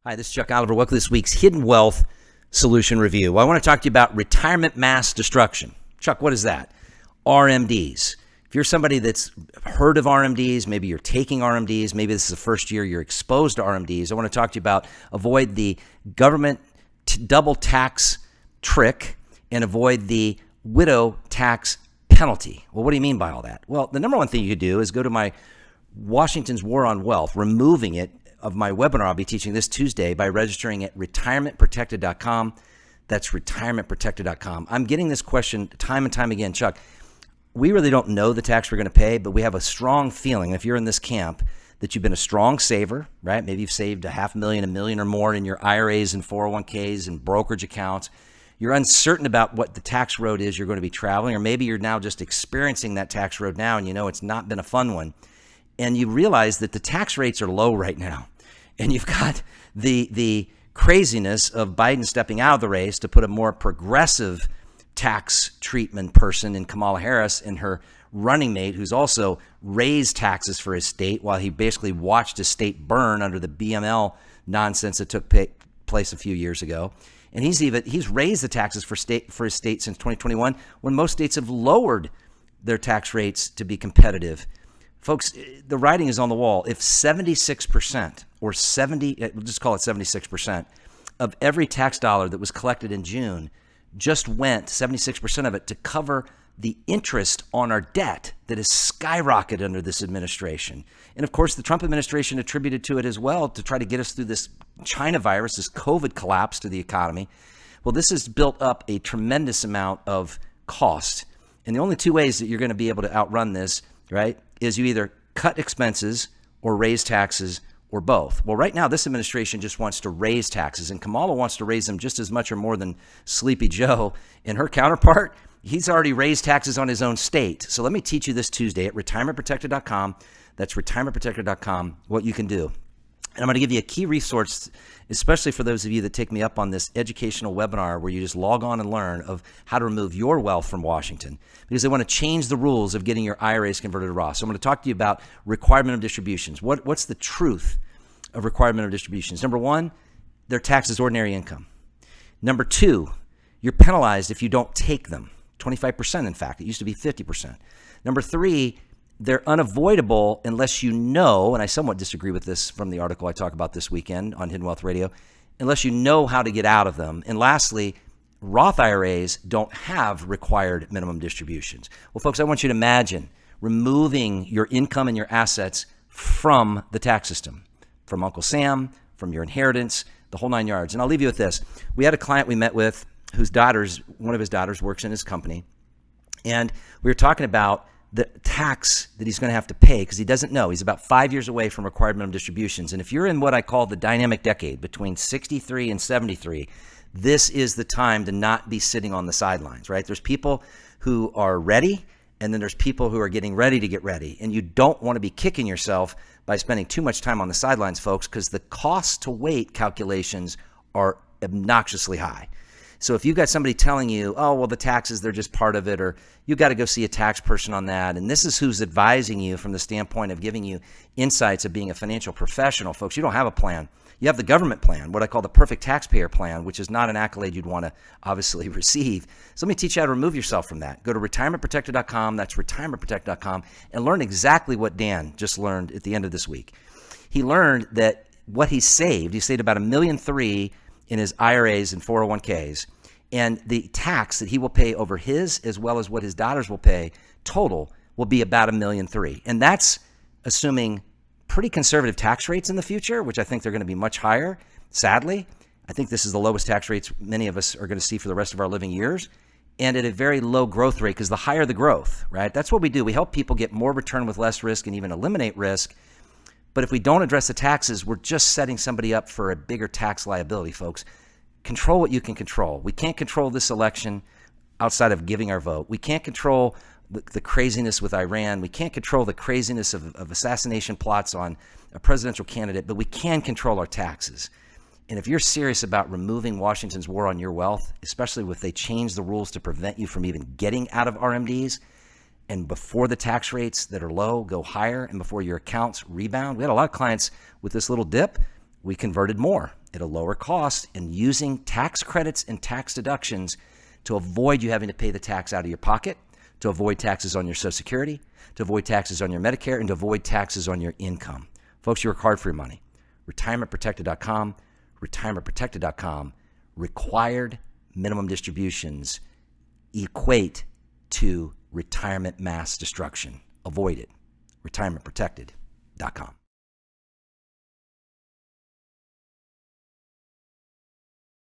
Hi, this is Chuck Oliver. Welcome to this week's Hidden Wealth Solution Review. Well, I want to talk to you about retirement mass destruction. Chuck, what is that? RMDs. If you're somebody that's heard of RMDs, maybe you're taking RMDs, maybe this is the first year you're exposed to RMDs, I want to talk to you about avoid the government double tax trick and avoid the widow tax penalty. Well, what do you mean by all that? Well, the number one thing you could do is go to my Washington's War on Wealth, removing it, of my webinar I'll be teaching this Tuesday by registering at retirementprotected.com. That's retirementprotected.com. I'm getting this question time and time again, Chuck. We really don't know the tax we're going to pay, but we have a strong feeling, if you're in this camp, that you've been a strong saver, right? Maybe you've saved $500,000, $1 million or more in your IRAs and 401ks and brokerage accounts. You're uncertain about what the tax road is you're going to be traveling, or maybe you're now just experiencing that tax road now and you know it's not been a fun one. And you realize that the tax rates are low right now. And you've got the craziness of Biden stepping out of the race to put a more progressive tax treatment person in Kamala Harris and her running mate, who's also raised taxes for his state while he basically watched his state burn under the BML nonsense that took place a few years ago. And he's raised the taxes for his state since 2021, when most states have lowered their tax rates to be competitive. Folks, the writing is on the wall. If 76% or 70, we'll just call it 76% of every tax dollar that was collected in June just went, 76% of it, to cover the interest on our debt that has skyrocketed under this administration. And of course, the Trump administration attributed to it as well to try to get us through this China virus, this COVID collapse to the economy. Well, this has built up a tremendous amount of cost. And the only two ways that you're going to be able to outrun this, right, is you either cut expenses or raise taxes or both. Well, right now, this administration just wants to raise taxes, and Kamala wants to raise them just as much or more than Sleepy Joe. And her counterpart, he's already raised taxes on his own state. So let me teach you this Tuesday at retirementprotected.com. That's retirementprotected.com, what you can do. And I'm going to give you a key resource, especially for those of you that take me up on this educational webinar where you just log on and learn of how to remove your wealth from Washington, because they want to change the rules of getting your IRAs converted to Roth. So I'm going to talk to you about requirement of distributions. What's the truth of requirement of distributions? Number one, they're taxed as ordinary income. Number two, you're penalized if you don't take them. 25%, in fact. It used to be 50%. Number three, they're unavoidable unless you know, and I somewhat disagree with this from the article I talk about this weekend on Hidden Wealth Radio, unless you know how to get out of them. And lastly, Roth IRAs don't have required minimum distributions. Well, folks, I want you to imagine removing your income and your assets from the tax system, from Uncle Sam, from your inheritance, the whole nine yards. And I'll leave you with this. We had a client we met with whose one of his daughters works in his company. And we were talking about the tax that he's going to have to pay because he doesn't know. He's about 5 years away from required minimum distributions. And if you're in what I call the dynamic decade between 63 and 73, this is the time to not be sitting on the sidelines, right? There's people who are ready, and then there's people who are getting ready to get ready. And you don't want to be kicking yourself by spending too much time on the sidelines, folks, because the cost to wait calculations are obnoxiously high. So if you've got somebody telling you, oh, well, the taxes, they're just part of it, or you got to go see a tax person on that, and this is who's advising you from the standpoint of giving you insights of being a financial professional, folks, you don't have a plan. You have the government plan, what I call the perfect taxpayer plan, which is not an accolade you'd want to obviously receive. So let me teach you how to remove yourself from that. Go to retirementprotected.com, that's retirementprotected.com, and learn exactly what Dan just learned at the end of this week. He learned that what he saved about $1.3 million in his IRAs and 401ks, and the tax that he will pay over his as well as what his daughters will pay total will be about $1.3 million. And that's assuming pretty conservative tax rates in the future, which I think they're going to be much higher. Sadly, I think this is the lowest tax rates many of us are going to see for the rest of our living years, and at a very low growth rate, because the higher the growth, right? That's what we do. We help people get more return with less risk and even eliminate risk. But if we don't address the taxes, we're just setting somebody up for a bigger tax liability, folks. Control what you can control. We can't control this election outside of giving our vote. We can't control the craziness with Iran. We can't control the craziness of assassination plots on a presidential candidate, but we can control our taxes. And if you're serious about removing Washington's war on your wealth, especially if they change the rules to prevent you from even getting out of RMDs, and before the tax rates that are low go higher, and before your accounts rebound, we had a lot of clients with this little dip, we converted more. at a lower cost and using tax credits and tax deductions to avoid you having to pay the tax out of your pocket, to avoid taxes on your Social Security, to avoid taxes on your Medicare, and to avoid taxes on your income. Folks, you work hard for your money. RetirementProtected.com, RetirementProtected.com. Required minimum distributions equate to retirement mass destruction. Avoid it. RetirementProtected.com.